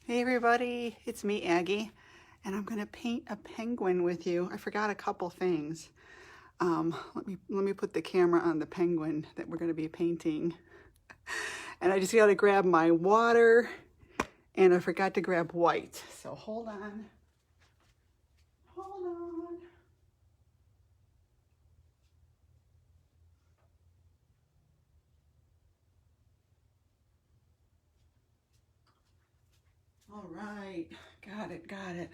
Hey everybody, it's me Aggie, and I'm gonna paint a penguin with you. I forgot a couple things. Let me put the camera on the penguin that we're gonna be painting. And I just gotta grab my water, and I forgot to grab white. So hold on. Hold on. All right, got it.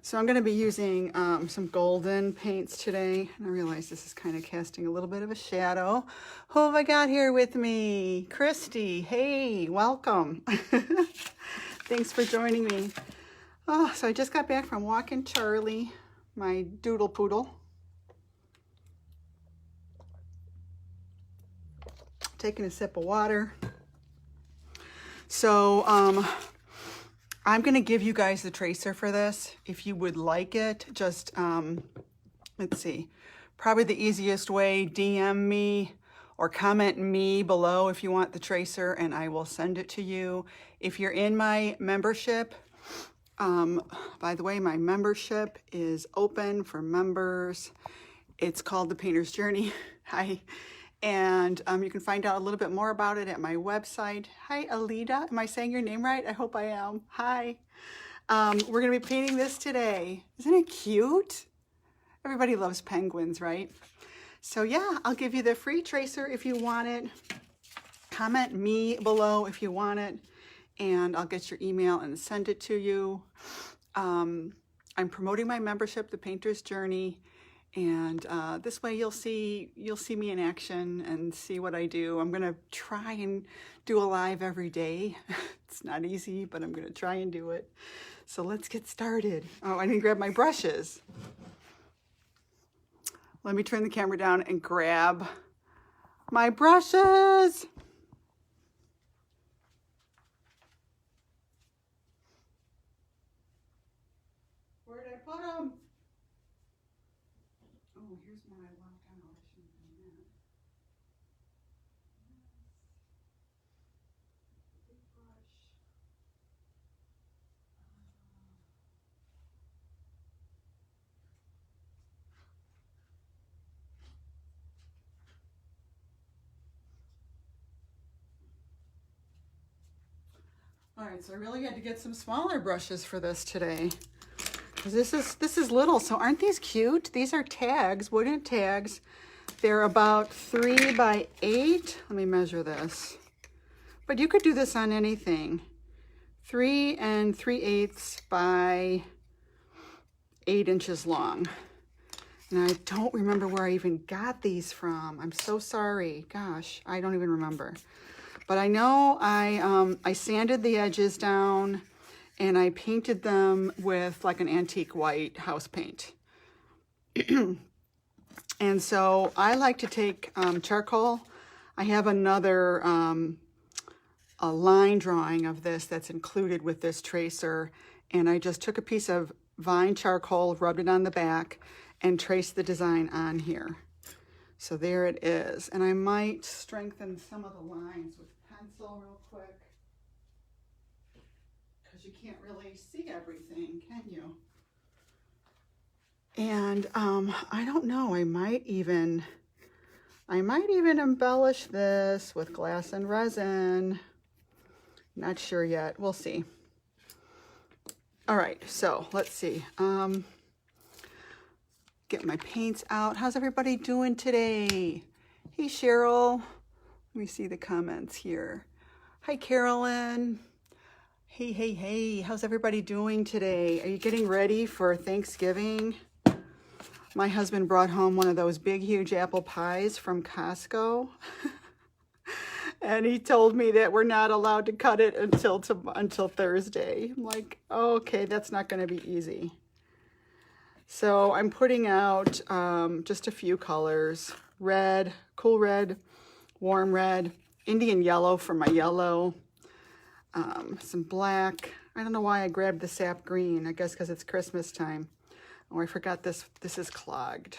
So I'm going to be using some golden paints today. And I realize this is kind of casting a little bit of a shadow. Who have I got here with me? Christy. Hey, welcome. Thanks for joining me. Oh, so I just got back from walking Charlie, my doodle poodle. Taking a sip of water. So I'm going to give you guys the tracer for this. If you would like it, just, let's see, probably the easiest way, DM me or comment me below if you want the tracer and I will send it to you. If you're in my membership, by the way, my membership is open for members. It's called The Painter's Journey. Hi. And you can find out a little bit more about it at my website. Hi, Alida. Am I saying your name right? I hope I am. Hi. We're going to be painting this today. Isn't it cute? Everybody loves penguins, right? So yeah, I'll give you the free tracer if you want it. Comment me below if you want it, and I'll get your email and send it to you. I'm promoting my membership, The Painter's Journey. And this way you'll see me in action and see what I do. I'm gonna try and do a live every day. It's not easy, but I'm gonna try and do it. So let's get started. Oh, I didn't grab my brushes. Let me turn the camera down and grab my brushes. Where did I put them? Oh, here's one I left out. I shouldn't have done that. Big brush. All right, so I really had to get some smaller brushes for this today. This is little, so aren't these cute? These are tags, wooden tags. They're about 3 by 8. Let me measure this. But you could do this on anything. 3 3/8 by 8 inches long. And I don't remember where I even got these from. I'm so sorry. Gosh, I don't even remember. But I know I sanded the edges down and I painted them with like an antique white house paint. And so I like to take charcoal. I have another a line drawing of this that's included with this tracer. And I just took a piece of vine charcoal, rubbed it on the back, and traced the design on here. So there it is. And I might strengthen some of the lines with pencil real quick, because you can't really see everything, can you? And I don't know, I might even embellish this with glass and resin. Not sure yet. We'll see. All right, so let's see. Get my paints out. How's everybody doing today? Hey, Cheryl. Let me see the comments here. Hi, Carolyn. Hey. How's everybody doing today? Are you getting ready for Thanksgiving? My husband brought home one of those big, huge apple pies from Costco. And he told me that we're not allowed to cut it until Thursday. I'm like, oh, okay, that's not going to be easy. So I'm putting out just a few colors. Red, cool red, warm red, Indian yellow for my yellow, some black. I don't know why I grabbed the sap green. I guess because it's Christmas time. Oh, I forgot this is clogged.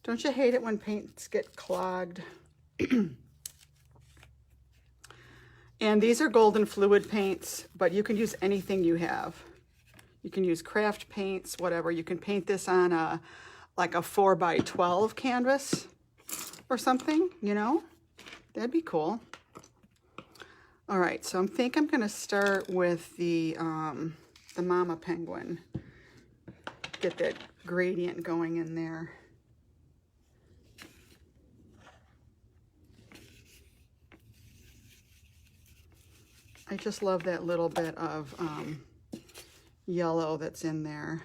Don't you hate it when paints get clogged? And these are golden fluid paints, but you can use anything you have. You can use craft paints, whatever. You can paint this on like a 4x12 canvas or something, you know? That'd be cool. All right, so I think I'm gonna start with the Momma penguin. Get that gradient going in there. I just love that little bit of yellow that's in there.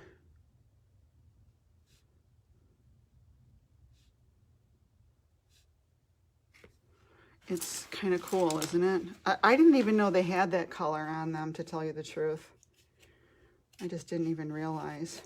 It's kind of cool, isn't it? I didn't even know they had that color on them, to tell you the truth. I just didn't even realize.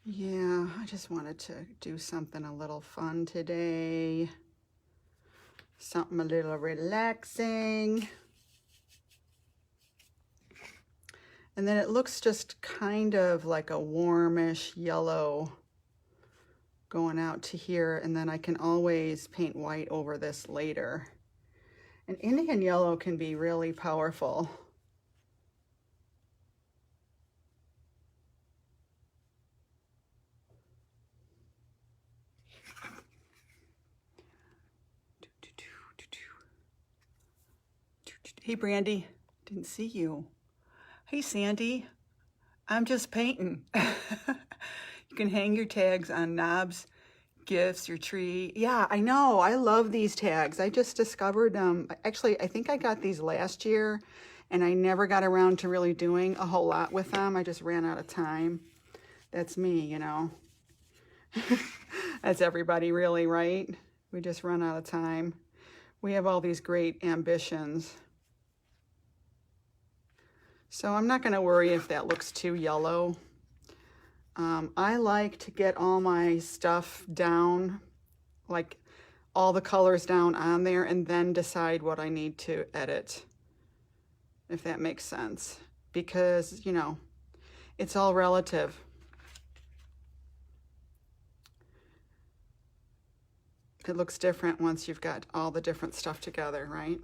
Yeah, I just wanted to do something a little fun today. Something a little relaxing. And then it looks just kind of like a warmish yellow going out to here. And then I can always paint white over this later. And Indian yellow can be really powerful. Hey, Brandy, didn't see you. Hey, Sandy, I'm just painting. You can hang your tags on knobs, gifts, your tree. Yeah, I know. I love these tags. I just discovered them. Actually, I think I got these last year, and I never got around to really doing a whole lot with them. I just ran out of time. That's me, you know. That's everybody, really, right? We just run out of time. We have all these great ambitions. So I'm not going to worry if that looks too yellow. I like to get all my stuff down, like all the colors down on there, and then decide what I need to edit, if that makes sense. Because, you know, it's all relative. It looks different once you've got all the different stuff together, right?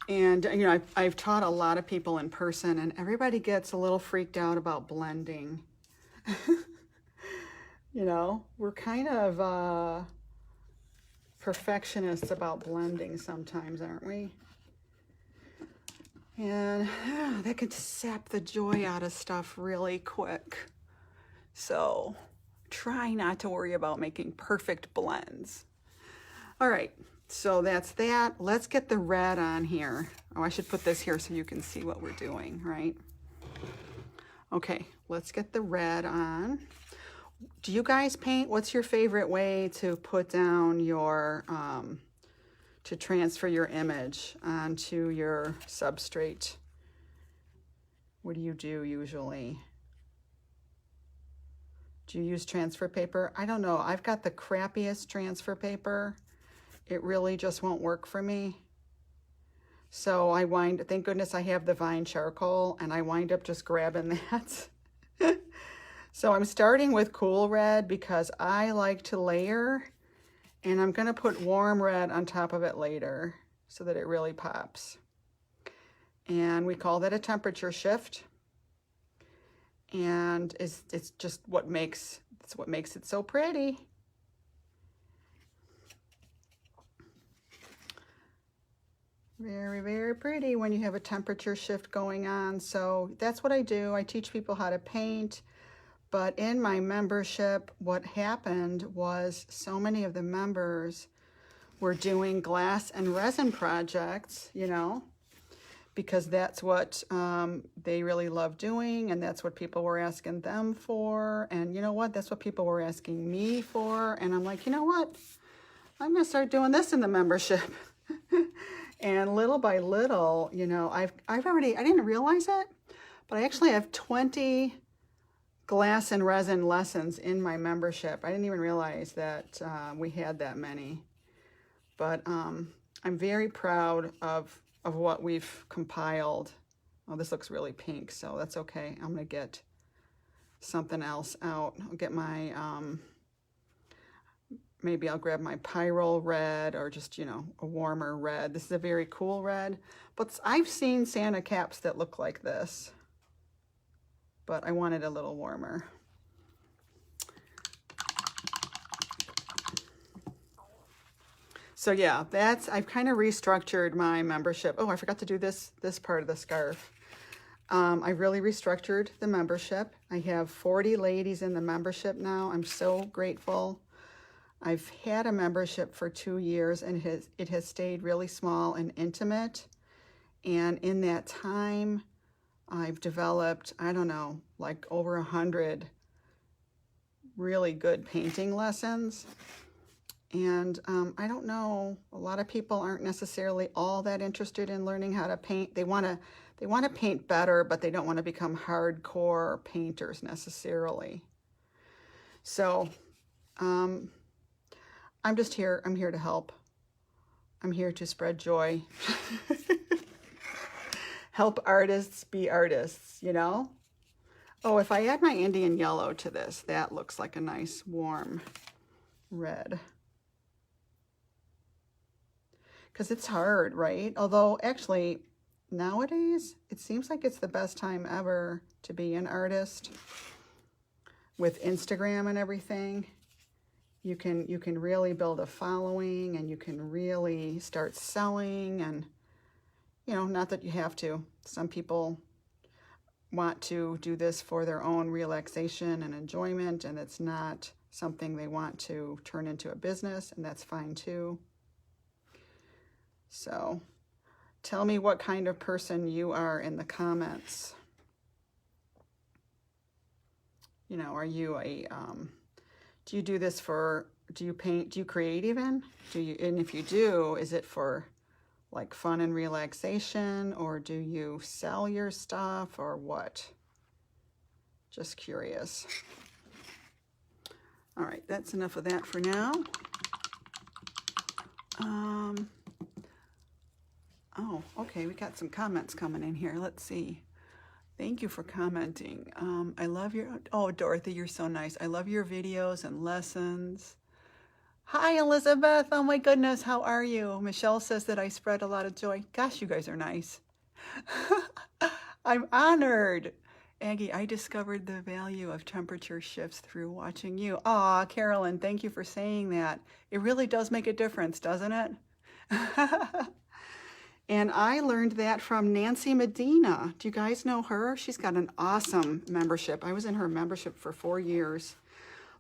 And, you know, I've taught a lot of people in person, and everybody gets a little freaked out about blending. You know, we're kind of perfectionists about blending sometimes, aren't we? And that can sap the joy out of stuff really quick. So try not to worry about making perfect blends. All right. So that's that. Let's get the red on here. Oh, I should put this here so you can see what we're doing, right? Okay, let's get the red on. Do you guys paint? What's your favorite way to put down your, to transfer your image onto your substrate? What do you do usually? Do you use transfer paper? I don't know. I've got the crappiest transfer paper. It really just won't work for me. So thank goodness I have the Vine charcoal, and I wind up just grabbing that. So I'm starting with cool red because I like to layer, and I'm gonna put warm red on top of it later so that it really pops. And we call that a temperature shift. And it's just what makes it so pretty. Very, very pretty when you have a temperature shift going on. So that's what I do. I teach people how to paint. But in my membership, what happened was so many of the members were doing glass and resin projects, you know, because that's what they really love doing, and that's what people were asking them for. And you know what? That's what people were asking me for. And I'm like, you know what? I'm going to start doing this in the membership. And little by little, you know, I didn't realize it, but I actually have 20 glass and resin lessons in my membership. I didn't even realize that we had that many. But I'm very proud of what we've compiled. Oh, this looks really pink, so that's okay. I'm gonna get something else out. I'll get my, maybe I'll grab my Pyrrole red or just, you know, a warmer red. This is a very cool red, but I've seen Santa caps that look like this, but I wanted a little warmer. So yeah, I've kind of restructured my membership. Oh, I forgot to do this part of the scarf. I really restructured the membership. I have 40 ladies in the membership now. I'm so grateful. I've had a membership for 2 years and it has stayed really small and intimate. And in that time, I've developed, I don't know, like over 100 really good painting lessons. And I don't know, a lot of people aren't necessarily all that interested in learning how to paint. They want to paint better, but they don't want to become hardcore painters necessarily. So I'm just here. I'm here to help. I'm here to spread joy. Help artists be artists, you know? Oh, if I add my Indian yellow to this, that looks like a nice warm red. Because it's hard, right? Although actually nowadays it seems like it's the best time ever to be an artist. With Instagram and everything, you can really build a following and you can really start selling, and you know, not that you have to. Some people want to do this for their own relaxation and enjoyment, and it's not something they want to turn into a business, and that's fine too. So tell me what kind of person you are in the comments. You know, are you a, do you do this for, do you paint, do you create even? And if you do, is it for like fun and relaxation, or do you sell your stuff, or what? Just curious. All right, that's enough of that for now. Oh, okay, we got some comments coming in here. Let's see. Thank you for commenting. I love your, oh, Dorothy, you're so nice. I love your videos and lessons. Hi, Elizabeth. Oh my goodness, how are you? Michelle says that I spread a lot of joy. Gosh, you guys are nice. I'm honored. Aggie, I discovered the value of temperature shifts through watching you. Aw, Carolyn, thank you for saying that. It really does make a difference, doesn't it? And I learned that from Nancy Medina. Do you guys know her? She's got an awesome membership. I was in her membership for 4 years.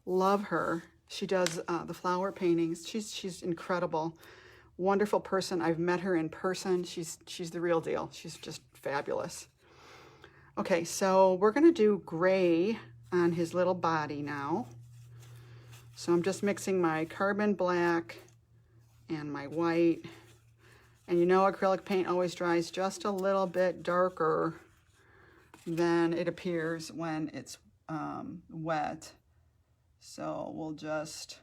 Love her. She does the flower paintings. She's incredible. Wonderful person. I've met her in person. She's the real deal. She's just fabulous. Okay, so we're gonna do gray on his little body now. So I'm just mixing my carbon black and my white. And you know, acrylic paint always dries just a little bit darker than it appears when it's wet. So we'll just,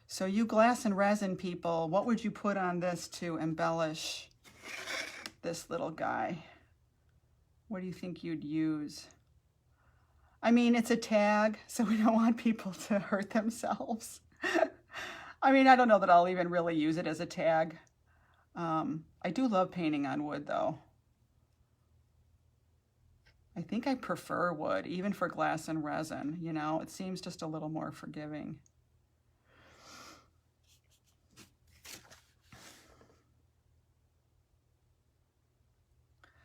so you glass and resin people, what would you put on this to embellish this little guy? What do you think you'd use? I mean, it's a tag, so we don't want people to hurt themselves. I mean, I don't know that I'll even really use it as a tag. I do love painting on wood, though. I think I prefer wood, even for glass and resin. You know, it seems just a little more forgiving.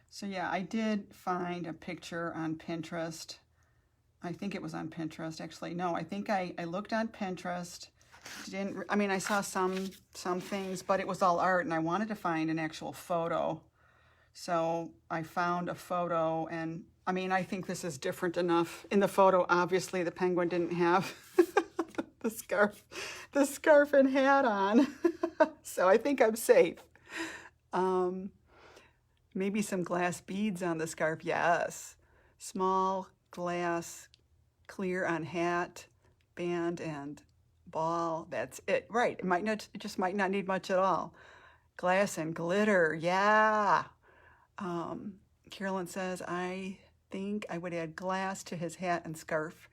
So yeah, I did find a picture on Pinterest. I think it was on Pinterest, actually. No, I think I looked on Pinterest. I mean, I saw some things, but it was all art, and I wanted to find an actual photo. So I found a photo, and I mean, I think this is different enough. In the photo, obviously, the penguin didn't have the scarf and hat on. So I think I'm safe. Maybe some glass beads on the scarf. Yes. Small glass, clear on hat, band, and ball. That's it. Right. It just might not need much at all. Glass and glitter. Yeah. Carolyn says, I think I would add glass to his hat and scarf.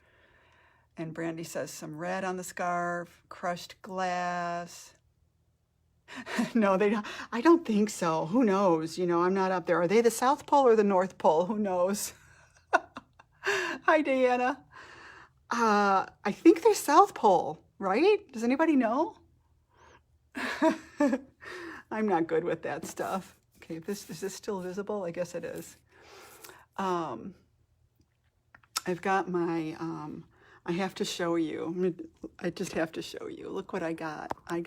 And Brandy says some red on the scarf, crushed glass. No, they don't. I don't think so. Who knows? You know, I'm not up there. Are they the South Pole or the North Pole? Who knows? Hi, Diana. I think they're South Pole, right? Does anybody know? I'm not good with that stuff. Okay, is this still visible? I guess it is. I've got my, I have to show you. I just have to show you. Look what I got. I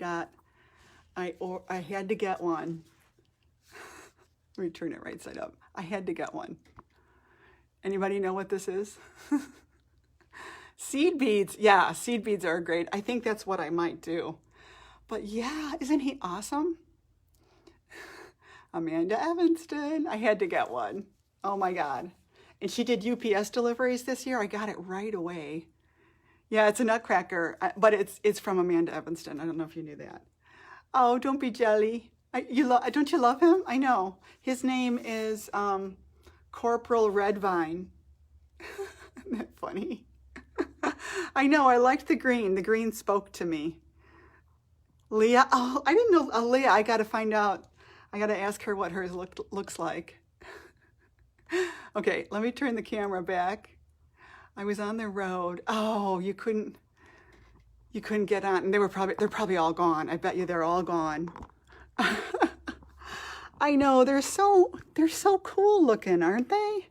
had to get one. Let me turn it right side up. I had to get one. Anybody know what this is? Seed beads. Yeah, seed beads are great. I think that's what I might do. But yeah, isn't he awesome? Amanda Evanston. I had to get one. Oh my God. And she did UPS deliveries this year. I got it right away. Yeah, it's a nutcracker, but it's from Amanda Evanston. I don't know if you knew that. Oh, don't be jelly. Don't you love him? I know. His name is Corporal Redvine. Isn't that funny? I know, I liked the green. The green spoke to me. Leah, oh, I didn't know, Leah, I gotta find out. I gotta ask her what hers looks like. Okay, let me turn the camera back. I was on the road. Oh, you couldn't get on, and they're probably all gone. I bet you they're all gone. I know, they're so cool looking, aren't they?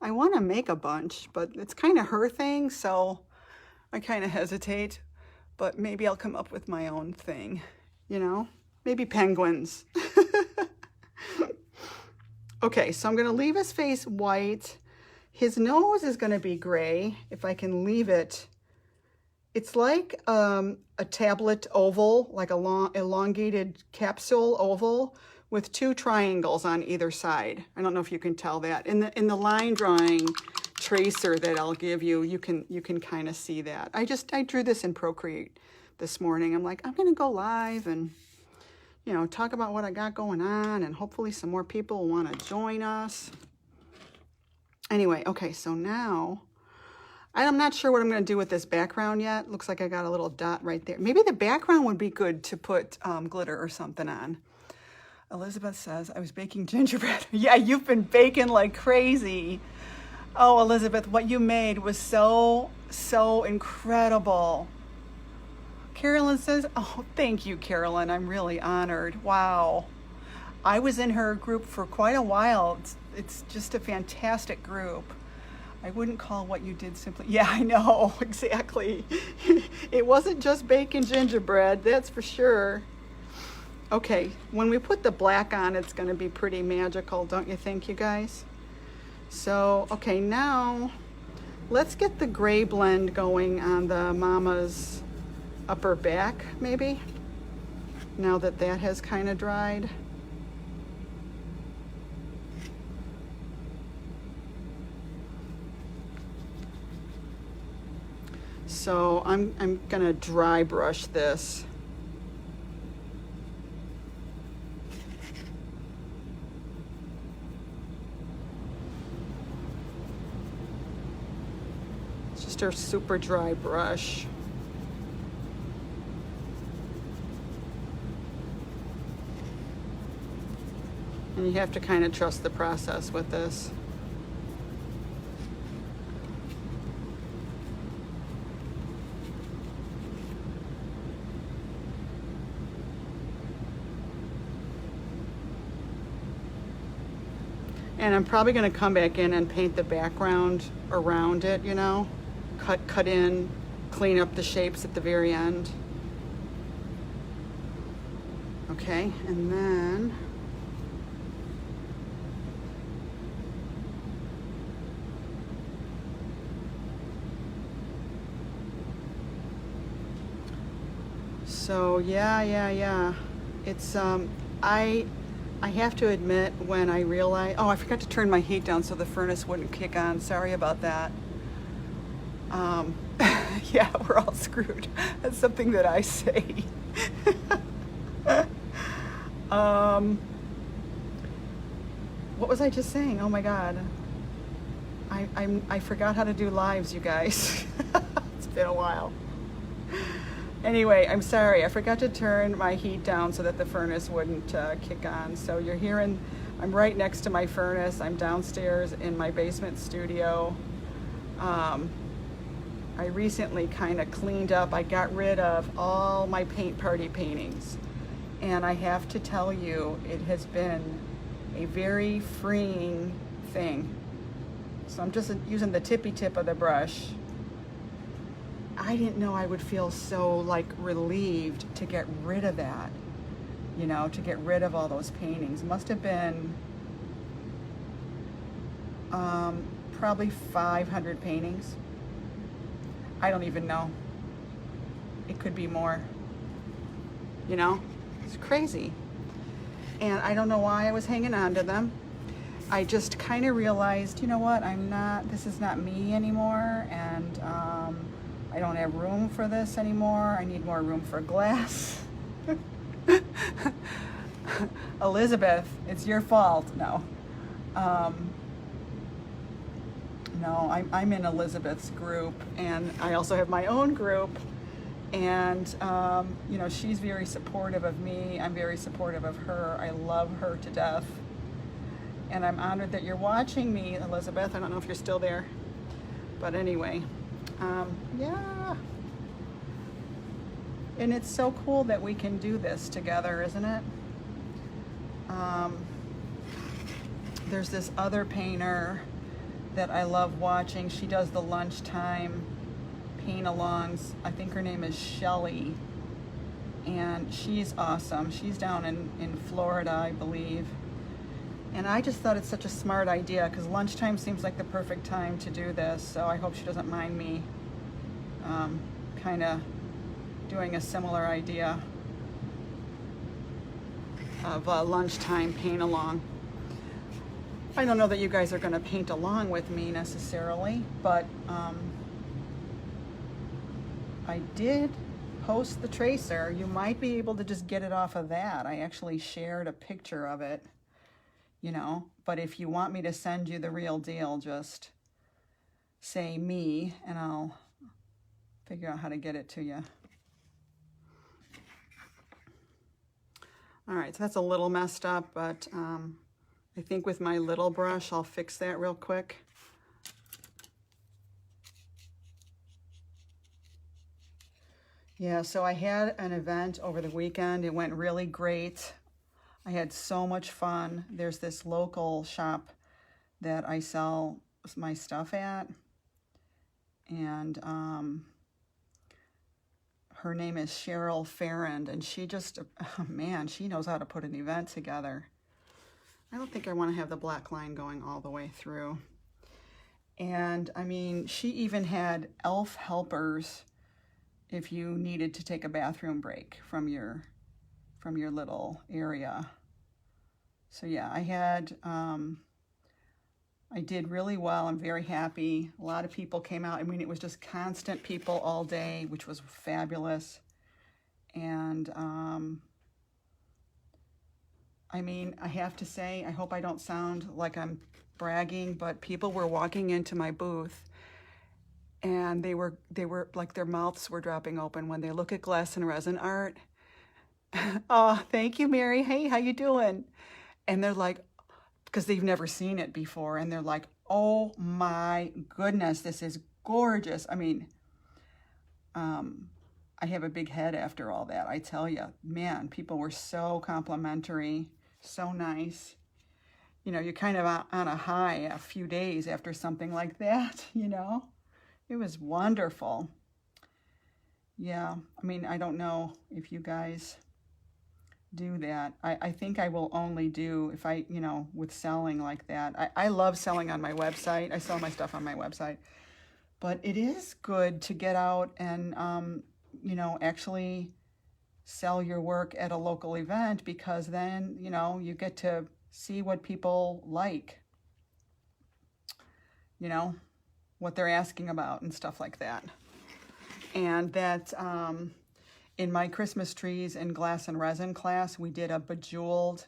I want to make a bunch, but it's kind of her thing, so I kind of hesitate. But maybe I'll come up with my own thing, you know? Maybe penguins. Okay, so I'm going to leave his face white. His nose is going to be gray, if I can leave it. It's like a tablet oval, like a long elongated capsule oval with two triangles on either side. I don't know if you can tell that. In the line drawing tracer that I'll give you, you can kind of see that. I drew this in Procreate this morning. I'm like, I'm gonna go live and, you know, talk about what I got going on, and hopefully some more people will want to join us. Anyway, okay, so now I'm not sure what I'm going to do with this background yet. Looks like I got a little dot right there. Maybe the background would be good to put glitter or something on. Elizabeth says, I was baking gingerbread. Yeah, you've been baking like crazy. Oh, Elizabeth, what you made was so incredible. Carolyn says, oh, thank you, Carolyn. I'm really honored. Wow. I was in her group for quite a while. It's just a fantastic group. I wouldn't call what you did simply. Yeah, I know, exactly. It wasn't just baking gingerbread, that's for sure. Okay, when we put the black on, it's going to be pretty magical, don't you think, you guys? So, okay, now let's get the gray blend going on the Mama's upper back, maybe, now that that has kind of dried. So I'm gonna dry brush this. It's just a super dry brush. And you have to kind of trust the process with this. And I'm probably going to come back in and paint the background around it, you know, cut in, clean up the shapes at the very end. Okay, and then so yeah. It's I have to admit, when I realized, oh, I forgot to turn my heat down so the furnace wouldn't kick on. Sorry about that. Yeah, we're all screwed. That's something that I say. What was I just saying? Oh my God. I forgot how to do lives, you guys. It's been a while. Anyway, I'm sorry. I forgot to turn my heat down so that the furnace wouldn't kick on. So you're hearing, I'm right next to my furnace. I'm downstairs in my basement studio. I recently kind of cleaned up. I got rid of all my paint party paintings. And I have to tell you, it has been a very freeing thing. So I'm just using the tippy tip of the brush. I didn't know I would feel so like relieved to get rid of that, you know, to get rid of all those paintings. Must have been probably 500 paintings. I don't even know. It could be more, you know, it's crazy. And I don't know why I was hanging on to them. I just kind of realized, you know what, this is not me anymore, and I don't have room for this anymore. I need more room for glass. Elizabeth, it's your fault. No. No, I'm in Elizabeth's group, and I also have my own group, and you know, she's very supportive of me. I'm very supportive of her. I love her to death. And I'm honored that you're watching me, Elizabeth. I don't know if you're still there. But anyway, yeah. And it's so cool that we can do this together, isn't it? There's this other painter that I love watching. She does the lunchtime paint-alongs. I think her name is Shelly. And she's awesome. She's down in Florida, I believe. And I just thought it's such a smart idea because lunchtime seems like the perfect time to do this. So I hope she doesn't mind me kind of doing a similar idea of a lunchtime paint along. I don't know that you guys are going to paint along with me necessarily, but I did post the tracer. You might be able to just get it off of that. I actually shared a picture of it. You know, but if you want me to send you the real deal, just say me and I'll figure out how to get it to you. All right, so that's a little messed up, but I think with my little brush, I'll fix that real quick. Yeah, so I had an event over the weekend. It went really great. I had so much fun. There's this local shop that I sell my stuff at, and her name is Cheryl Farrand, and she just, oh man, she knows how to put an event together. I don't think I want to have the black line going all the way through. And I mean, she even had elf helpers if you needed to take a bathroom break from your little area. So yeah, I did really well. I'm very happy. A lot of people came out. I mean, it was just constant people all day, which was fabulous. And I mean, I have to say, I hope I don't sound like I'm bragging, but people were walking into my booth and they were like, their mouths were dropping open when they look at glass and resin art. Oh, thank you, Mary. Hey, how you doing? And they're like, because they've never seen it before, and they're like, oh my goodness, this is gorgeous. I mean, I have a big head after all that, I tell you. Man, people were so complimentary, so nice. You know, you're kind of on a high a few days after something like that, you know? It was wonderful. Yeah, I mean, I don't know if you guys do that. I think I will only do if I, you know, with selling like that. I love selling on my website. I sell my stuff on my website. But it is good to get out and, you know, actually sell your work at a local event, because then, you know, you get to see what people like, you know, what they're asking about and stuff like that. And that in my Christmas trees and glass and resin class, we did a bejeweled,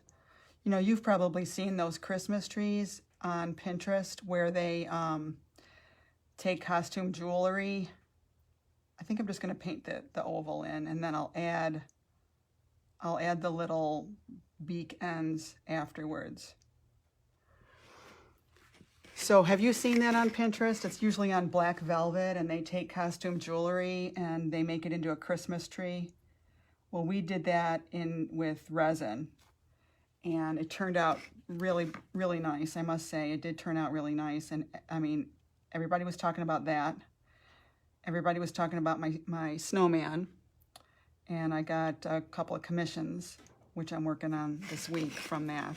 you know, you've probably seen those Christmas trees on Pinterest where they take costume jewelry. I think I'm just going to paint the oval in, and then I'll add the little beak ends afterwards. So have you seen that on Pinterest? It's usually on black velvet, and they take costume jewelry and they make it into a Christmas tree. Well, we did that with resin, and it turned out really, really nice. I must say, it did turn out really nice. And I mean, everybody was talking about that. Everybody was talking about my snowman, and I got a couple of commissions, which I'm working on this week from that.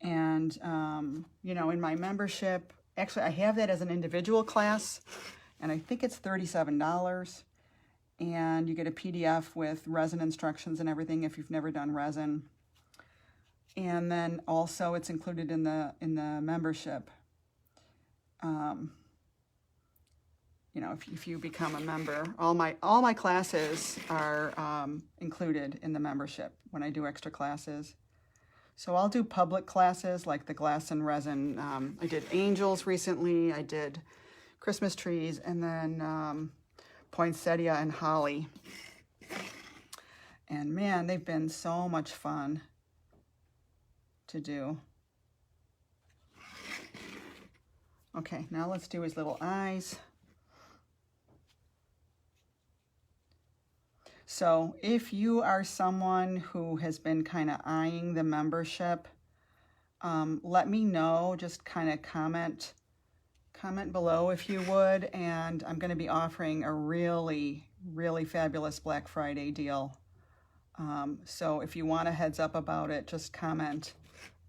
And, you know, in my membership, actually I have that as an individual class, and I think it's $37. And you get a PDF with resin instructions and everything if you've never done resin. And then also it's included in the membership. You know, if you become a member, all my classes are included in the membership when I do extra classes. So I'll do public classes like the glass and resin. I did angels recently. I did Christmas trees, and then poinsettia and holly. And man, they've been so much fun to do. Okay, now let's do his little eyes. So if you are someone who has been kind of eyeing the membership, let me know. Just kind of comment below if you would. And I'm going to be offering a really, really fabulous Black Friday deal. So if you want a heads up about it, just comment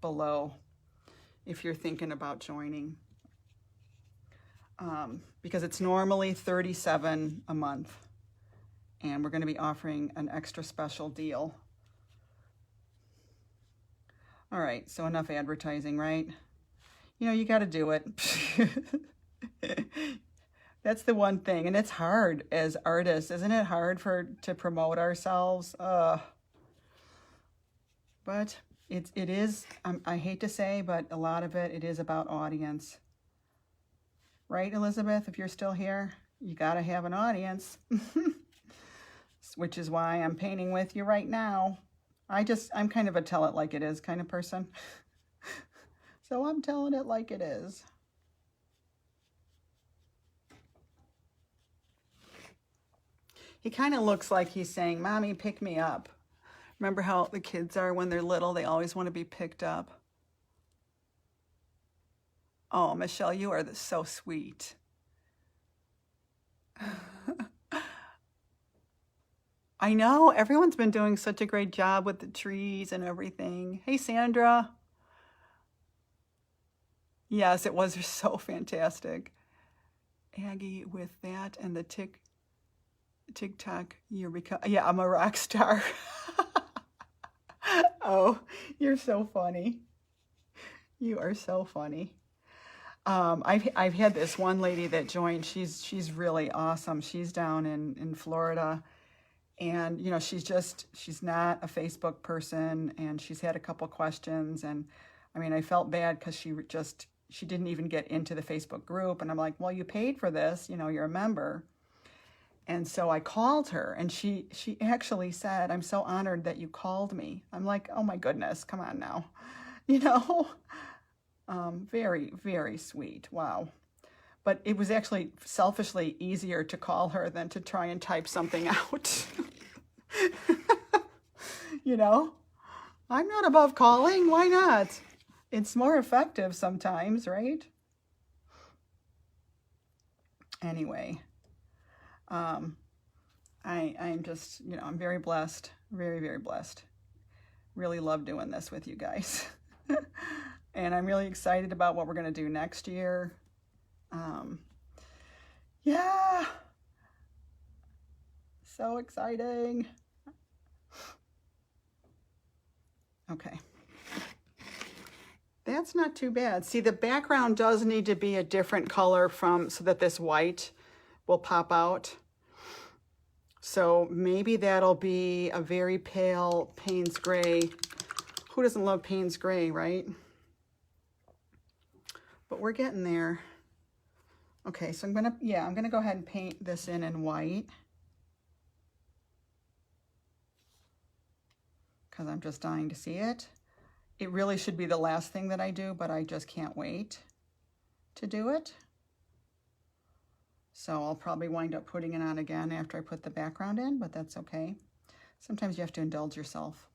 below if you're thinking about joining. Because it's normally $37 a month. And we're going to be offering an extra special deal. All right, so enough advertising, right? You know, you got to do it. That's the one thing, and it's hard as artists, isn't it? Hard to promote ourselves. But it is. I hate to say, but a lot of it is about audience, right, Elizabeth? If you're still here, you got to have an audience. Which is why I'm painting with you right now. I'm kind of a tell it like it is kind of person. So I'm telling it like it is. He kind of looks like he's saying, Mommy, pick me up. Remember how the kids are when they're little? They always want to be picked up. Oh, Michelle, you are so sweet. I know, everyone's been doing such a great job with the trees and everything. Hey, Sandra. Yes, it was so fantastic. Aggie, with that and the TikTok, yeah, I'm a rock star. Oh, you're so funny. You are so funny. I've had this one lady that joined. She's really awesome. She's down in Florida. And, you know, she's not a Facebook person, and she's had a couple questions. And I mean, I felt bad because she didn't even get into the Facebook group. And I'm like, well, you paid for this, you know, you're a member. And so I called her, and she actually said, I'm so honored that you called me. I'm like, oh my goodness, come on now. You know, very, very sweet. Wow. But it was actually selfishly easier to call her than to try and type something out. You know, I'm not above calling. Why not? It's more effective sometimes, right? Anyway, I'm just, you know, I'm very blessed. Very, very blessed. Really love doing this with you guys. And I'm really excited about what we're going to do next year. Yeah, so exciting. Okay, that's not too bad. See, the background does need to be a different color so that this white will pop out. So maybe that'll be a very pale Payne's Gray. Who doesn't love Payne's Gray, right? But we're getting there. Okay, so I'm gonna go ahead and paint this in white, because I'm just dying to see it. It really should be the last thing that I do, but I just can't wait to do it. So I'll probably wind up putting it on again after I put the background in, but that's okay. Sometimes you have to indulge yourself.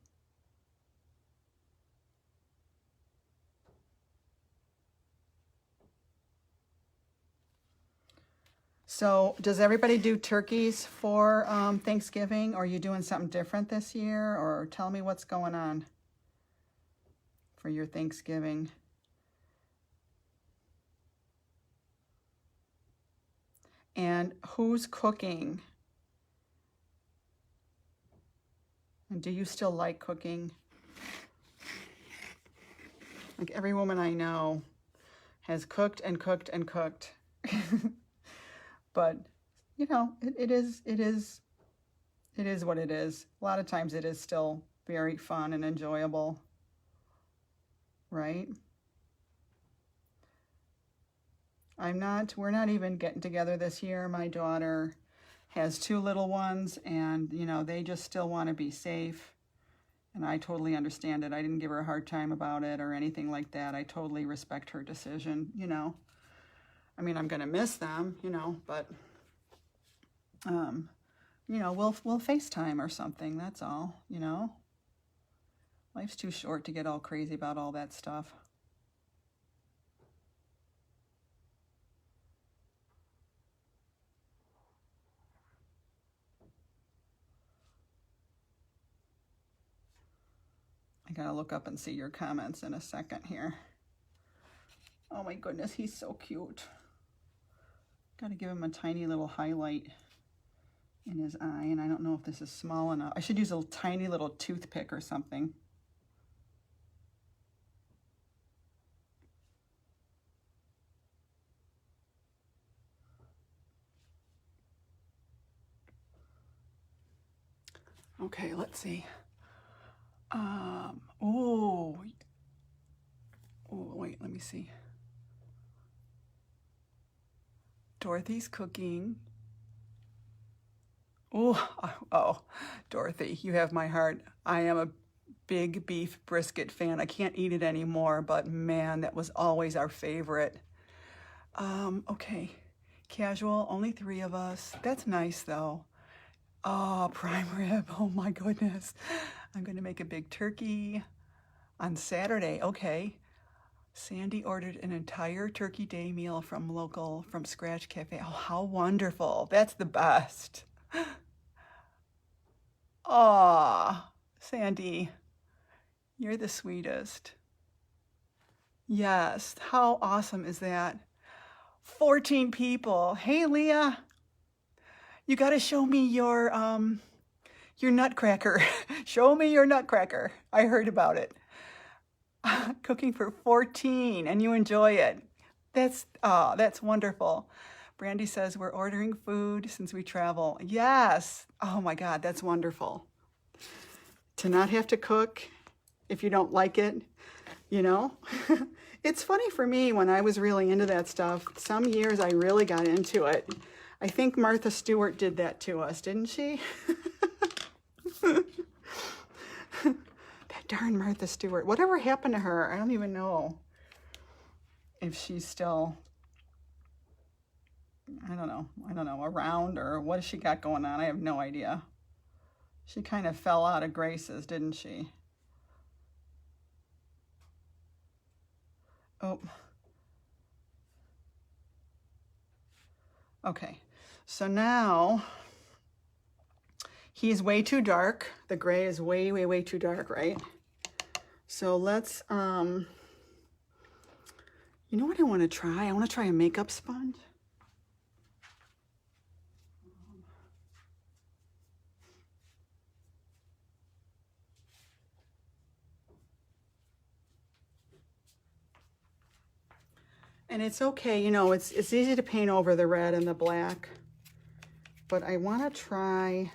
So does everybody do turkeys for Thanksgiving? Or are you doing something different this year? Or tell me what's going on for your Thanksgiving. And who's cooking? And do you still like cooking? Like every woman I know has cooked and cooked and cooked. But you know, it is what it is. A lot of times it is still very fun and enjoyable, right? We're not even getting together this year. My daughter has 2 little ones, and you know, they just still want to be safe. And I totally understand it. I didn't give her a hard time about it or anything like that. I totally respect her decision, you know. I mean, I'm going to miss them, you know, but you know, we'll FaceTime or something. That's all, you know. Life's too short to get all crazy about all that stuff. I gotta look up and see your comments in a second here. Oh my goodness, he's so cute. Gotta give him a tiny little highlight in his eye, and I don't know if this is small enough. I should use a tiny little toothpick or something. Okay, let's see. Oh, wait, let me see. Dorothy's cooking. Oh, Dorothy, you have my heart. I am a big beef brisket fan. I can't eat it anymore, but man, that was always our favorite. Okay, casual, only 3 of us. That's nice though. Oh, prime rib, oh my goodness. I'm gonna make a big turkey on Saturday, okay. Sandy ordered an entire turkey day meal from Scratch Cafe. Oh, how wonderful. That's the best. Aw, Sandy, you're the sweetest. Yes, how awesome is that? 14 people. Hey, Leah, you got to show me your nutcracker. Show me your nutcracker. I heard about it. Cooking for 14 and you enjoy it. That's wonderful. Brandy says we're ordering food since we travel. Yes. Oh my God, that's wonderful. To not have to cook if you don't like it, you know? It's funny for me when I was really into that stuff. Some years I really got into it. I think Martha Stewart did that to us, didn't she? That darn Martha Stewart. Whatever happened to her? I don't even know if she's still, I don't know, around, or what has she got going on? I have no idea. She kind of fell out of graces, didn't she? Oh. Okay, so now he's way too dark. The gray is way, way, way too dark, right? So let's, you know what I want to try? I want to try a makeup sponge. And it's okay, you know, it's easy to paint over the red and the black, but I want to try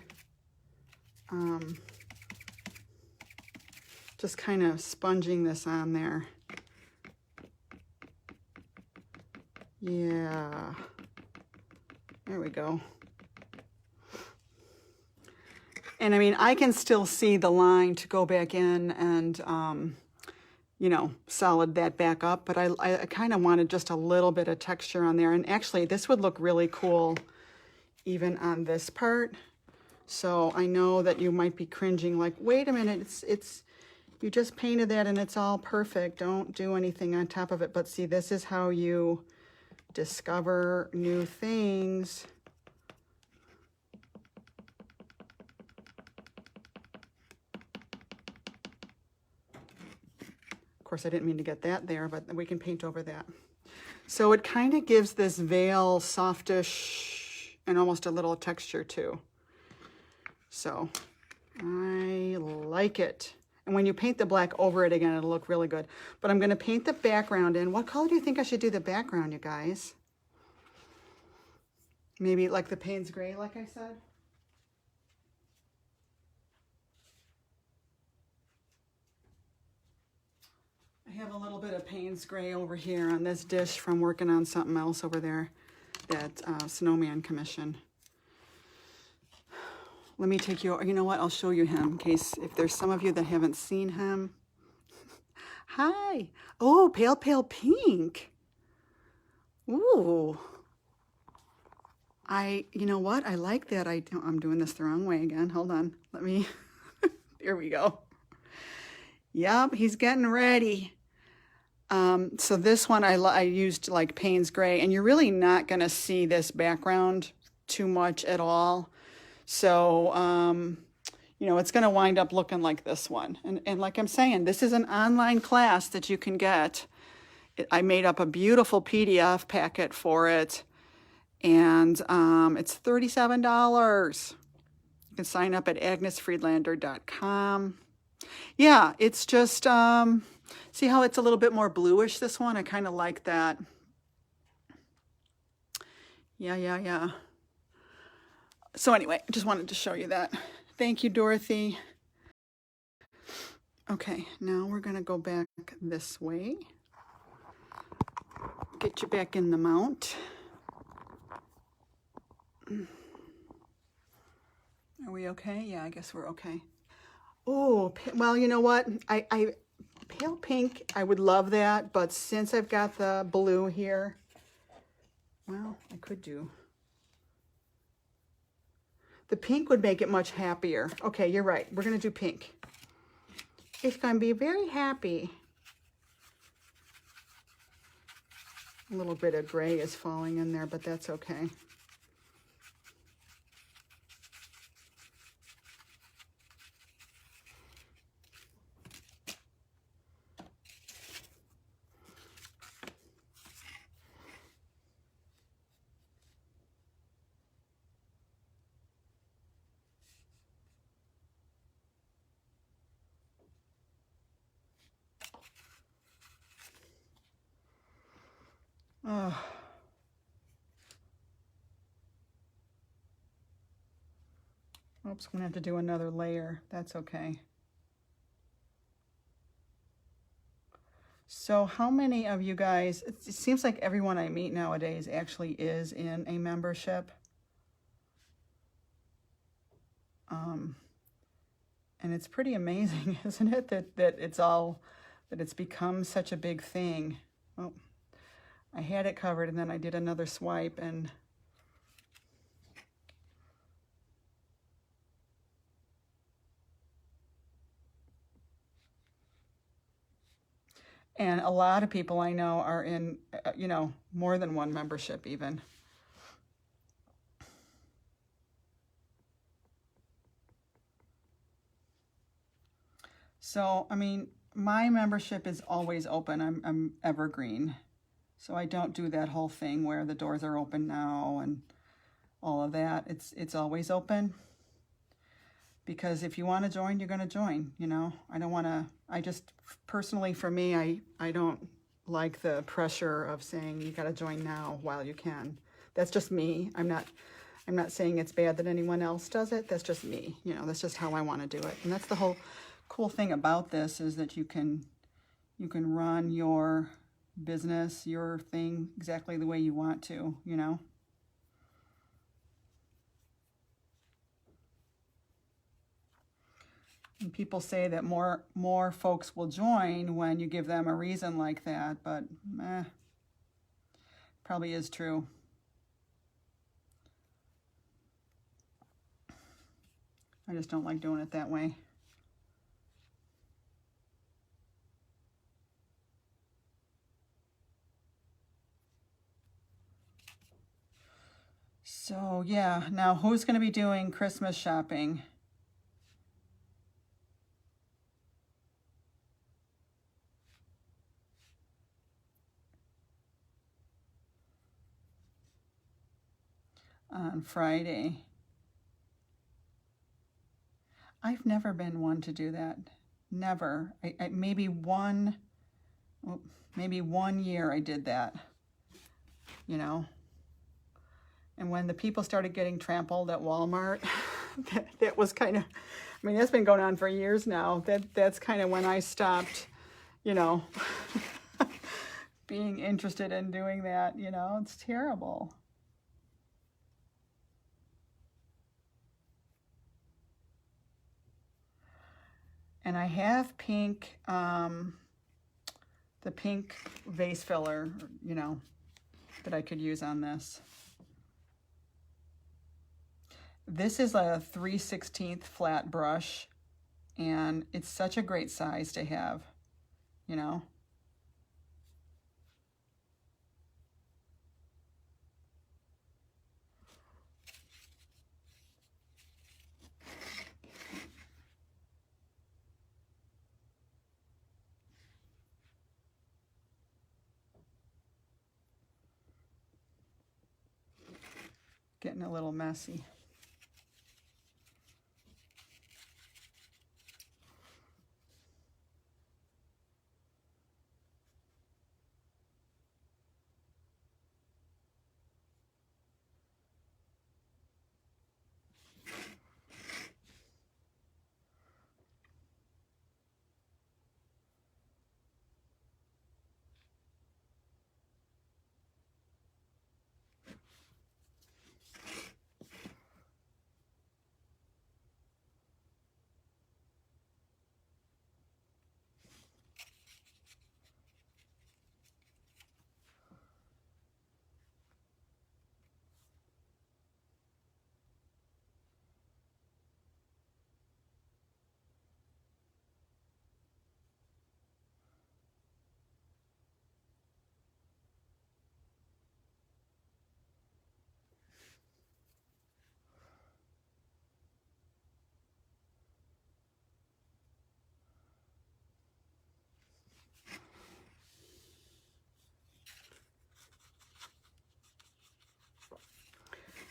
just kind of sponging this on there. Yeah, there we go. And I mean, I can still see the line to go back in and, you know, solid that back up, but I kind of wanted just a little bit of texture on there. And actually, this would look really cool even on this part. So I know that you might be cringing like, wait a minute, it's you just painted that and it's all perfect. Don't do anything on top of it. But see, this is how you discover new things. Of course, I didn't mean to get that there, but we can paint over that. So it kind of gives this veil softish and almost a little texture too. So I like it. And when you paint the black over it again, it'll look really good. But I'm going to paint the background in. What color do you think I should do the background, you guys? Maybe like the Payne's Gray, like I said? I have a little bit of Payne's Gray over here on this dish from working on something else over there, that snowman commission. Let me take you, you know what, I'll show you him in case, if there's some of you that haven't seen him. Hi. Oh, pale, pale pink. Ooh. You know what, I like that. I'm doing this the wrong way again. Hold on, let me, here we go. Yep, he's getting ready. So this one I used like Payne's Gray, and you're really not gonna see this background too much at all. So, you know, it's going to wind up looking like this one. And like I'm saying, this is an online class that you can get. I made up a beautiful PDF packet for it. And it's $37. You can sign up at agnesfriedlander.com. Yeah, it's just, see how it's a little bit more bluish, this one? I kind of like that. Yeah. So anyway, I just wanted to show you that. Thank you, Dorothy. Okay, now we're gonna go back this way. Get you back in the mount. Are we okay? Yeah, I guess we're okay. Oh, well, you know what? I pale pink, I would love that, but since I've got the blue here, well, I could do. The pink would make it much happier. Okay, you're right. We're going to do pink. It's going to be very happy. A little bit of gray is falling in there, but that's okay. Oh. Oops, I'm going to have to do another layer. That's okay. So how many of you guys, it seems like everyone I meet nowadays actually is in a membership. And it's pretty amazing, isn't it, that it's become such a big thing. Well, I had it covered and then I did another swipe and a lot of people I know are in, you know, more than one membership even. So, I mean, my membership is always open. I'm evergreen. So I don't do that whole thing where the doors are open now and all of that. It's always open. Because if you want to join, you're going to join, you know. I don't want to, I just, personally for me, I don't like the pressure of saying you got to join now while you can. That's just me. I'm not, I'm not saying it's bad that anyone else does it. That's just me. You know, that's just how I want to do it. And that's the whole cool thing about this, is that you can run your business, your thing, exactly the way you want to, you know. And people say that more folks will join when you give them a reason like that, but probably is true. I just don't like doing it that way. So yeah, now who's going to be doing Christmas shopping? On Friday. I've never been one to do that. Never. Maybe one year I did that, you know. And when the people started getting trampled at Walmart, that was kind of, I mean, that's been going on for years now. That's kind of when I stopped, you know, being interested in doing that, you know. It's terrible. And I have pink, the pink vase filler, you know, that I could use on this. This is a 3/16 flat brush, and it's such a great size to have, you know. Getting a little messy.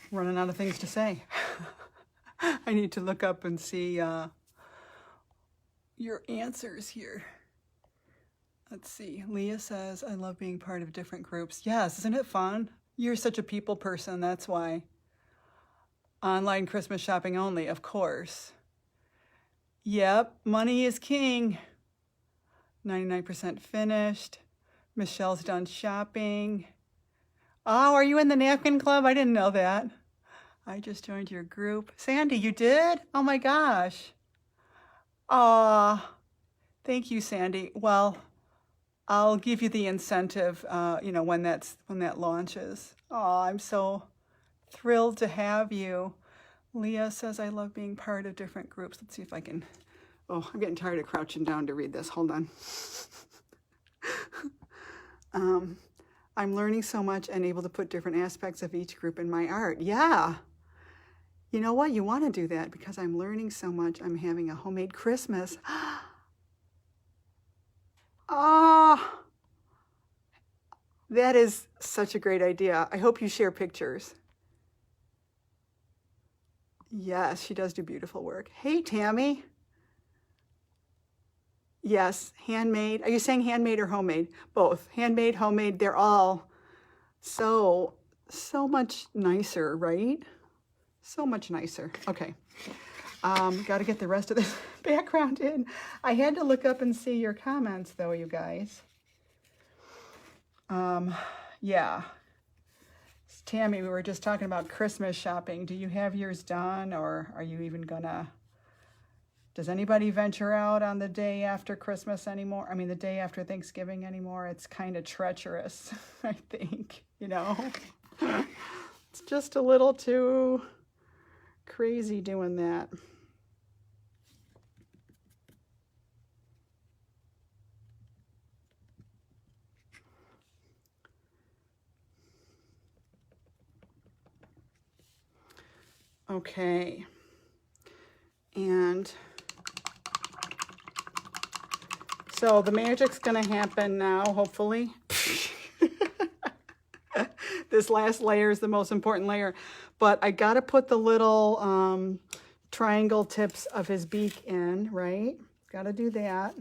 Running out of things to say. I need to look up and see your answers here. Let's see. Leah says, I love being part of different groups. Yes, isn't it fun? You're such a people person, that's why. Online Christmas shopping only, of course. Yep, money is king. 99% finished. Michelle's done shopping. Oh, are you in the napkin club? I didn't know that. I just joined your group. Sandy, you did? Oh my gosh. Aw, thank you, Sandy. Well, I'll give you the incentive, you know, when that launches. Oh, I'm so thrilled to have you. Leah says, I love being part of different groups. Let's see if I can, oh, I'm getting tired of crouching down to read this. Hold on. I'm learning so much and able to put different aspects of each group in my art. Yeah. You know what? You want to do that because I'm learning so much. I'm having a homemade Christmas. Oh, that is such a great idea. I hope you share pictures. Yes, she does do beautiful work. Hey, Tammy. Yes, handmade. Are you saying handmade or homemade? Both. Handmade, homemade, they're all so much nicer, right? So much nicer. Okay. Got to get the rest of this background in. I had to look up and see your comments, though, you guys. Yeah. Tammy, we were just talking about Christmas shopping. Do you have yours done, or are you even gonna... Does anybody venture out on the day after Christmas anymore? I mean, the day after Thanksgiving anymore? It's kind of treacherous, I think, you know? It's just a little too crazy doing that. Okay. And so the magic's gonna happen now, hopefully. This last layer is the most important layer, but I gotta put the little triangle tips of his beak in, right? Gotta do that.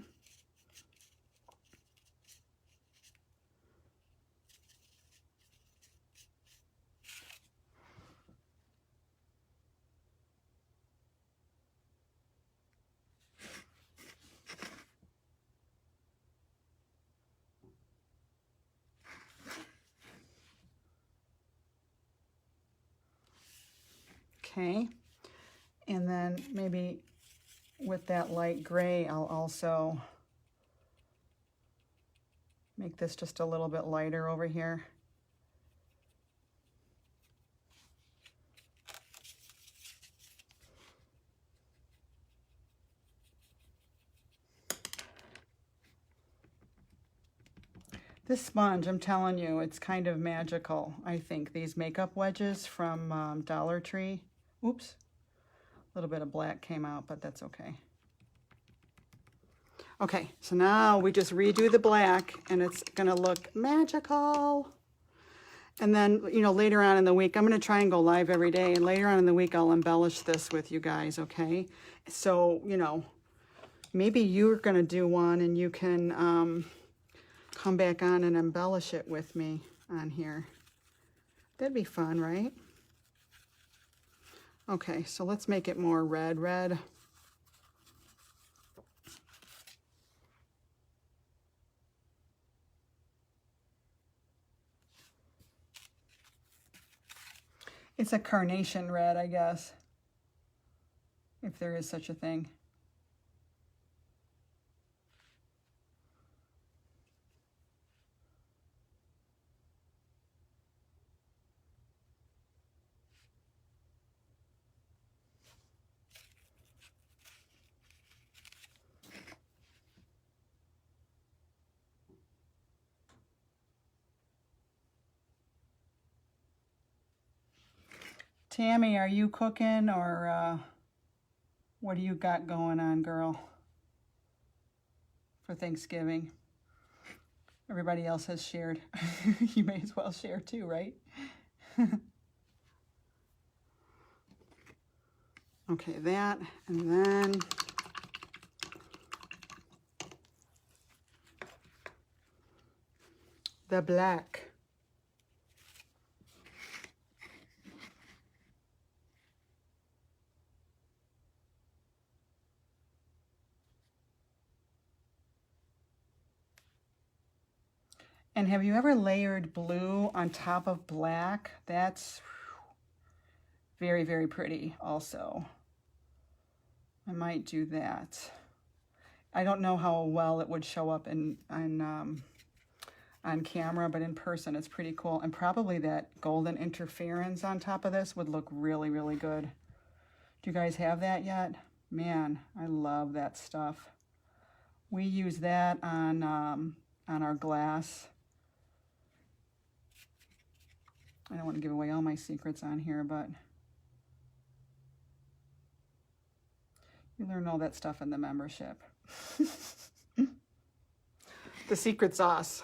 Okay, and then maybe with that light gray, I'll also make this just a little bit lighter over here. This sponge, I'm telling you, it's kind of magical, I think. These makeup wedges from Dollar Tree. Oops, a little bit of black came out, but that's okay. Okay, so now we just redo the black and it's gonna look magical. And then, you know, later on in the week, I'm gonna try and go live every day, and later on in the week, I'll embellish this with you guys, okay? So, you know, maybe you're gonna do one and you can come back on and embellish it with me on here. That'd be fun, right? Okay, so let's make it more red. It's a carnation red, I guess, if there is such a thing. Tammy, are you cooking, or what do you got going on, girl, for Thanksgiving? Everybody else has shared. You may as well share too, right? Okay, that, and then the black. And have you ever layered blue on top of black? That's very, very pretty also. I might do that. I don't know how well it would show up on camera, but in person it's pretty cool. And probably that golden interference on top of this would look really, really good. Do you guys have that yet? Man, I love that stuff. We use that on our glass. I don't want to give away all my secrets on here, but you learn all that stuff in the membership. The secret sauce.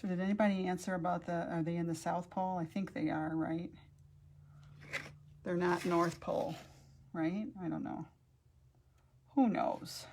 So did anybody answer about are they in the South Pole? I think they are, right? They're not North Pole, right? I don't know. Who knows?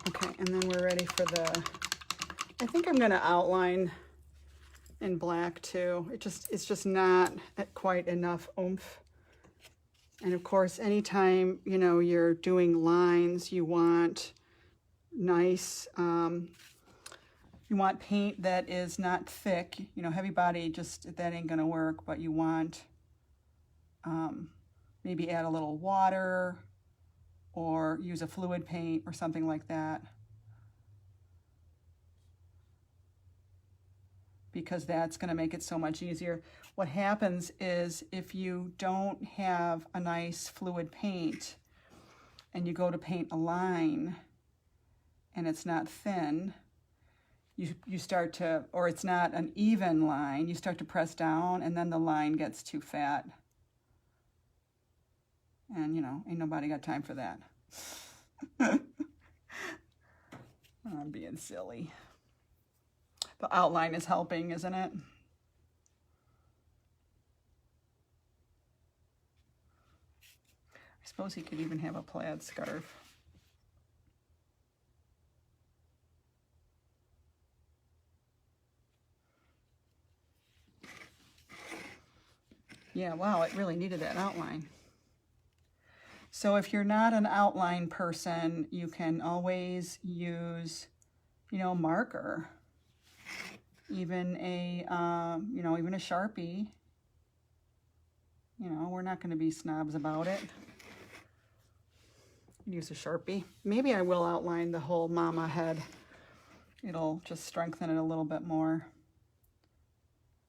Okay, and then we're ready for the, I think I'm gonna outline in black too. It's just not quite enough oomph. And of course, anytime, you know, you're doing lines, you want nice, you want paint that is not thick. You know, heavy body, just, that ain't gonna work, but you want, maybe add a little water or use a fluid paint or something like that. Because that's gonna make it so much easier. What happens is if you don't have a nice fluid paint and you go to paint a line and it's not thin, you start to, or it's not an even line, you start to press down and then the line gets too fat. And you know, ain't nobody got time for that. I'm being silly. The outline is helping, isn't it? I suppose he could even have a plaid scarf. Yeah, wow, it really needed that outline. So if you're not an outline person, you can always use, you know, marker, even a, you know, even a Sharpie. You know, we're not going to be snobs about it. Use a Sharpie. Maybe I will outline the whole Momma head. It'll just strengthen it a little bit more.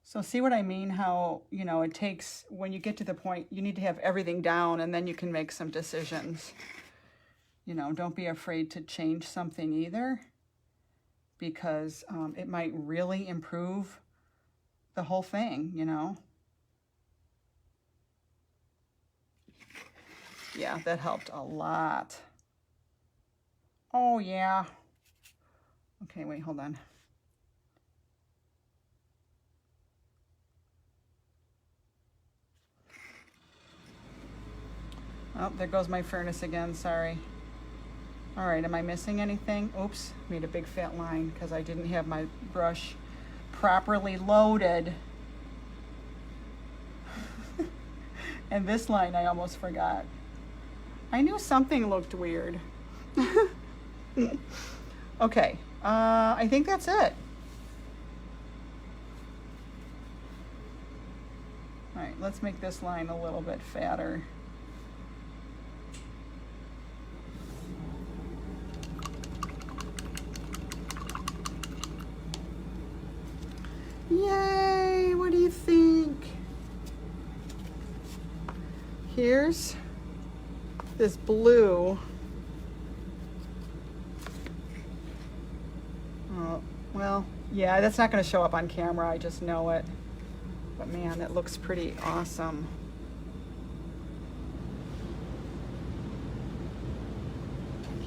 So see what I mean? How, you know, it takes, when you get to the point, you need to have everything down and then you can make some decisions. You know, don't be afraid to change something either, because it might really improve the whole thing, you know? Yeah, that helped a lot. Oh, yeah. Okay, wait, hold on. Oh, there goes my furnace again, sorry. All right, am I missing anything? Oops, made a big fat line because I didn't have my brush properly loaded. And this line I almost forgot. I knew something looked weird. Okay, I think that's it. All right, let's make this line a little bit fatter. Yay, what do you think? Here's this blue. Oh, well, yeah, that's not going to show up on camera, I just know it. But man, it looks pretty awesome.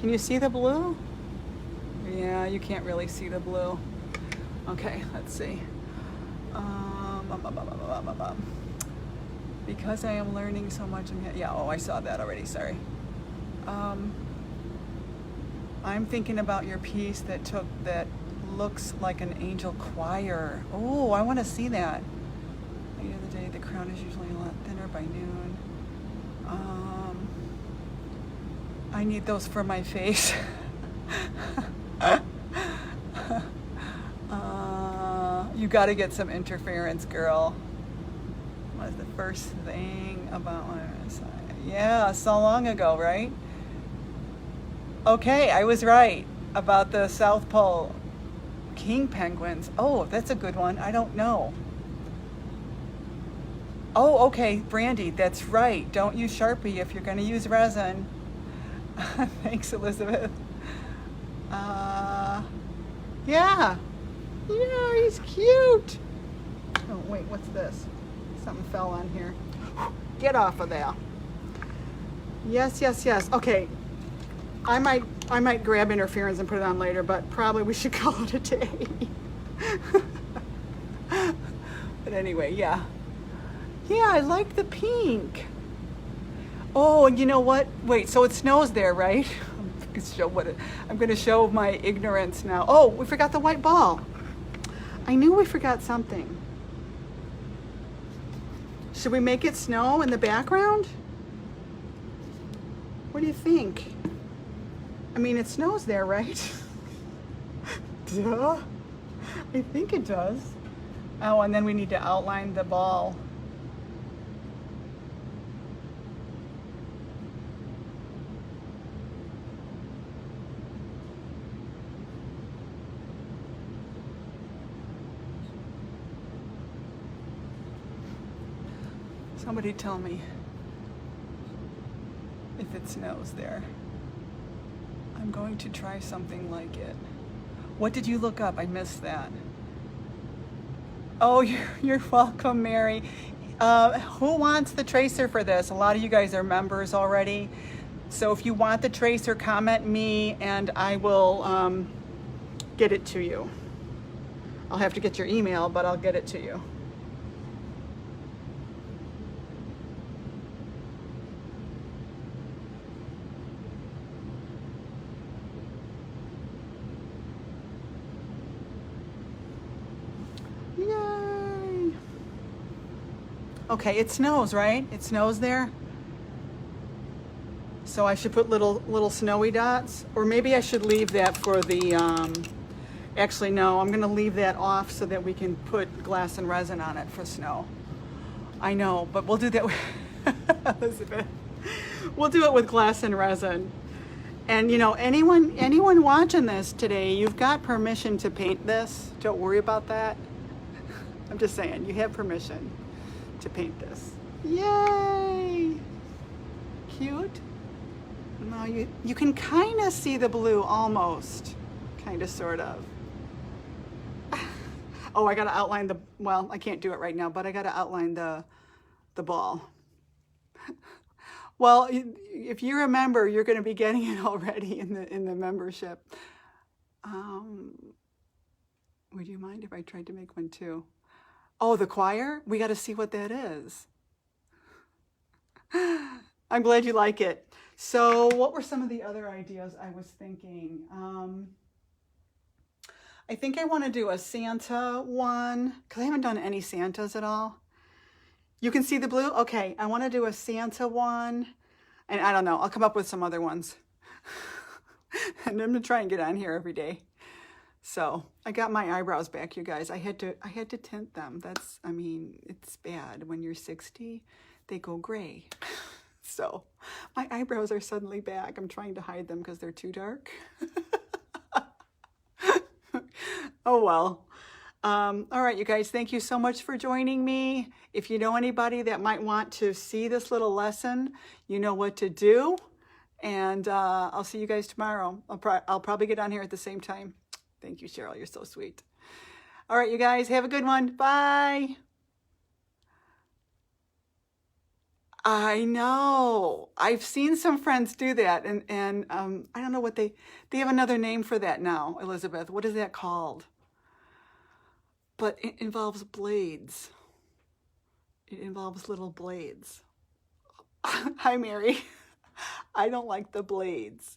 Can you see the blue? Yeah, you can't really see the blue. Okay, let's see. Because I am learning so much, yeah, oh, I saw that already, sorry. I'm thinking about your piece that looks like an angel choir. Oh, I want to see that. At the end of the day, the crown is usually a lot thinner by noon. I need those for my face. You got to get some interference, girl. What was the first thing about my yeah, so long ago, right? Okay, I was right about the South Pole king penguins. Oh, that's a good one. I don't know. Oh, okay, Brandy, that's right. Don't use Sharpie if you're going to use resin. Thanks, Elizabeth. Yeah. Yeah, he's cute. Oh, wait, what's this? Something fell on here. Get off of there. Yes, yes, yes. Okay. I might grab interference and put it on later, but probably we should call it a day. But anyway, yeah. Yeah, I like the pink. Oh, and you know what? Wait, so it snows there, right? I'm going to show my ignorance now. Oh, we forgot the white ball. I knew we forgot something. Should we make it snow in the background? What do you think? I mean, it snows there, right? Duh. I think it does. Oh, and then we need to outline the ball. Somebody tell me if it snows there. I'm going to try something like it. What did you look up? I missed that. Oh, you're welcome, Mary. Who wants the tracer for this? A lot of you guys are members already. So if you want the tracer, comment me and I will get it to you. I'll have to get your email, but I'll get it to you. Yay! Okay, it snows, right? It snows there. So I should put little snowy dots, or maybe I should leave that for the, actually no, I'm going to leave that off so that we can put glass and resin on it for snow. I know, but we'll do that with, Elizabeth, we'll do it with glass and resin. And you know, anyone watching this today, you've got permission to paint this. Don't worry about that. I'm just saying, you have permission to paint this. Yay! Cute. No, you can kind of see the blue almost, kind of, sort of. Oh, I got to outline the, well, I can't do it right now, but I got to outline the ball. Well, if you remember, you're going to be getting it already in the membership. Would you mind if I tried to make one too? Oh, the choir? We got to see what that is. I'm glad you like it. So what were some of the other ideas I was thinking? I think I want to do a Santa one, because I haven't done any Santas at all. You can see the blue? Okay, I want to do a Santa one, and I don't know, I'll come up with some other ones. And I'm going to try and get on here every day. So I got my eyebrows back, you guys. I had to tint them. That's, I mean, it's bad. When you're 60, they go gray. So my eyebrows are suddenly back. I'm trying to hide them because they're too dark. Oh, well. All right, you guys, thank you so much for joining me. If you know anybody that might want to see this little lesson, you know what to do. And I'll see you guys tomorrow. I'll probably get on here at the same time. Thank you, Cheryl. You're so sweet. All right, you guys, have a good one. Bye. I know. I've seen some friends do that, and I don't know what they have another name for that now, Elizabeth. What is that called? But it involves blades. It involves little blades. Hi, Mary. I don't like the blades.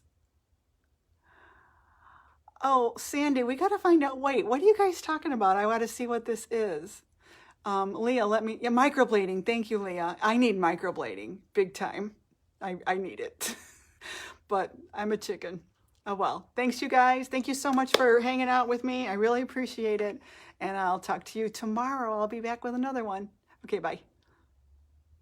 Oh, Sandy, we got to find out. Wait, what are you guys talking about? I want to see what this is. Leah, yeah, microblading. Thank you, Leah. I need microblading big time. I need it. But I'm a chicken. Oh, well. Thanks, you guys. Thank you so much for hanging out with me. I really appreciate it. And I'll talk to you tomorrow. I'll be back with another one. Okay, bye.